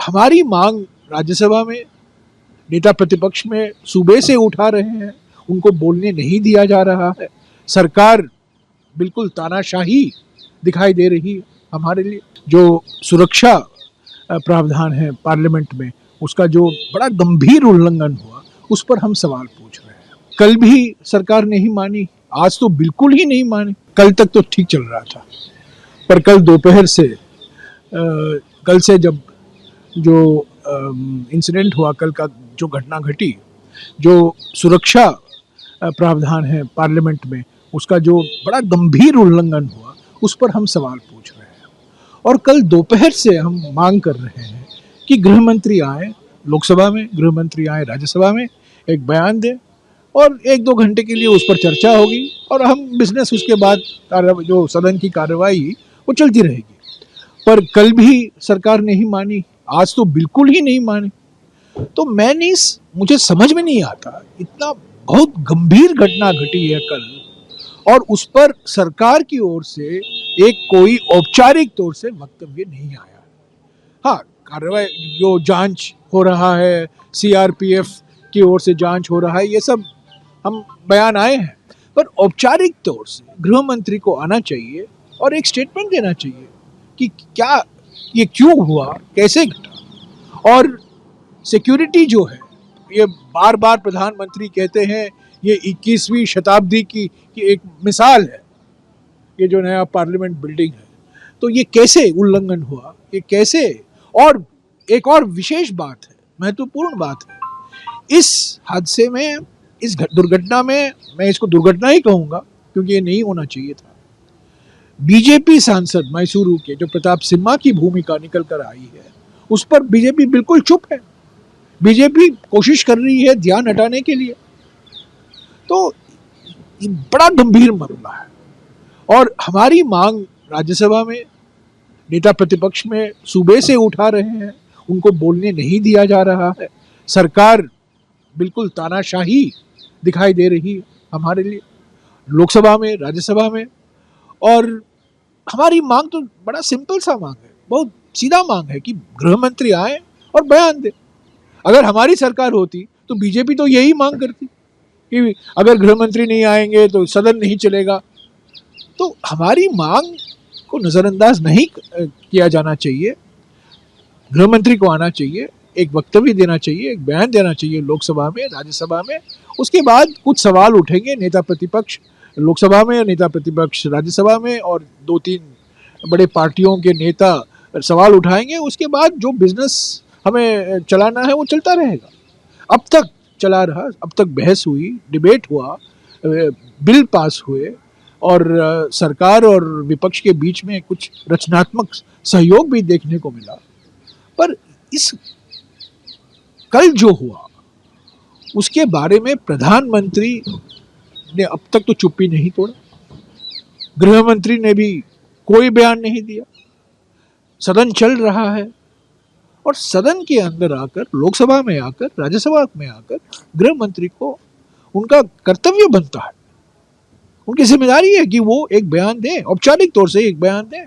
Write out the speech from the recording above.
हमारी मांग राज्यसभा में नेता प्रतिपक्ष में सूबे से उठा रहे हैं, उनको बोलने नहीं दिया जा रहा है। सरकार बिल्कुल तानाशाही दिखाई दे रही है हमारे लिए। जो सुरक्षा प्रावधान है पार्लियामेंट में, उसका जो बड़ा गंभीर उल्लंघन हुआ, उस पर हम सवाल पूछ रहे हैं। कल भी सरकार नहीं मानी, आज तो बिल्कुल ही नहीं मानी। कल तक तो ठीक चल रहा था, पर कल दोपहर से कल से जब जो इंसिडेंट हुआ, कल का जो घटना घटी, जो सुरक्षा प्रावधान है पार्लियामेंट में, उसका जो बड़ा गंभीर उल्लंघन हुआ, उस पर हम सवाल पूछ रहे हैं। और कल दोपहर से हम मांग कर रहे हैं कि गृह मंत्री आए लोकसभा में, गृह मंत्री आए राज्यसभा में, एक बयान दें और 1-2 घंटे के लिए उस पर चर्चा होगी और हम बिजनेस उसके बाद जो सदन की कार्रवाई वो चलती रहेगी। पर कल भी सरकार नहीं मानी, आज तो बिल्कुल ही नहीं मानी। तो मुझे समझ में नहीं आता, इतना बहुत गंभीर घटना घटी है कल, और उस पर सरकार की ओर से एक कोई औपचारिक तौर से वक्तव्य नहीं आया। हाँ, कार्रवाई जो जांच हो रहा है, सीआरपीएफ की ओर से जांच हो रहा है, ये सब हम बयान आए हैं, पर औपचारिक तौर से गृह मंत्री को आना चाहिए और एक स्टेटमेंट देना चाहिए कि क्या ये क्यों हुआ, कैसे घटा। और सिक्योरिटी जो है, ये बार बार प्रधानमंत्री कहते हैं ये 21वीं शताब्दी की एक मिसाल है, ये जो नया पार्लियामेंट बिल्डिंग है। तो ये कैसे उल्लंघन हुआ, ये कैसे। और एक और विशेष बात है, महत्वपूर्ण बात है, इस हादसे में, इस दुर्घटना में, मैं इसको दुर्घटना ही कहूँगा क्योंकि ये नहीं होना चाहिए था, बीजेपी सांसद मैसूरू के जो प्रताप सिम्हा की भूमिका निकल कर आई है, उस पर बीजेपी बिल्कुल चुप है। बीजेपी कोशिश कर रही है ध्यान हटाने के लिए। तो ये बड़ा गंभीर मामला है और हमारी मांग राज्यसभा में नेता प्रतिपक्ष में सूबे से उठा रहे हैं, उनको बोलने नहीं दिया जा रहा है। सरकार बिल्कुल तानाशाही दिखाई दे रही है हमारे लिए, लोकसभा में, राज्यसभा में। और हमारी मांग तो बड़ा सिंपल सा मांग है, बहुत सीधा मांग है कि गृह मंत्री आए और बयान दे। अगर हमारी सरकार होती तो बीजेपी तो यही मांग करती कि अगर गृह मंत्री नहीं आएंगे तो सदन नहीं चलेगा। तो हमारी मांग को नजरअंदाज नहीं किया जाना चाहिए। गृह मंत्री को आना चाहिए, एक वक्तव्य देना चाहिए, एक बयान देना चाहिए लोकसभा में, राज्यसभा में। उसके बाद कुछ सवाल उठेंगे, नेता प्रतिपक्ष लोकसभा में, नेता प्रतिपक्ष राज्यसभा में, और 2-3 बड़े पार्टियों के नेता सवाल उठाएंगे। उसके बाद जो बिजनेस हमें चलाना है वो चलता रहेगा। अब तक चला रहा, अब तक बहस हुई, डिबेट हुआ, बिल पास हुए और सरकार और विपक्ष के बीच में कुछ रचनात्मक सहयोग भी देखने को मिला। पर इस कल जो हुआ उसके बारे में प्रधानमंत्री ने अब तक तो चुप्पी नहीं तोड़ा, गृह मंत्री ने भी कोई बयान नहीं दिया। सदन चल रहा है और सदन के अंदर आकर, लोकसभा में आकर, राज्यसभा में आकर गृह मंत्री को उनका कर्तव्य बनता है, उनकी जिम्मेदारी है कि वो एक बयान दें, औपचारिक तौर से एक बयान दें।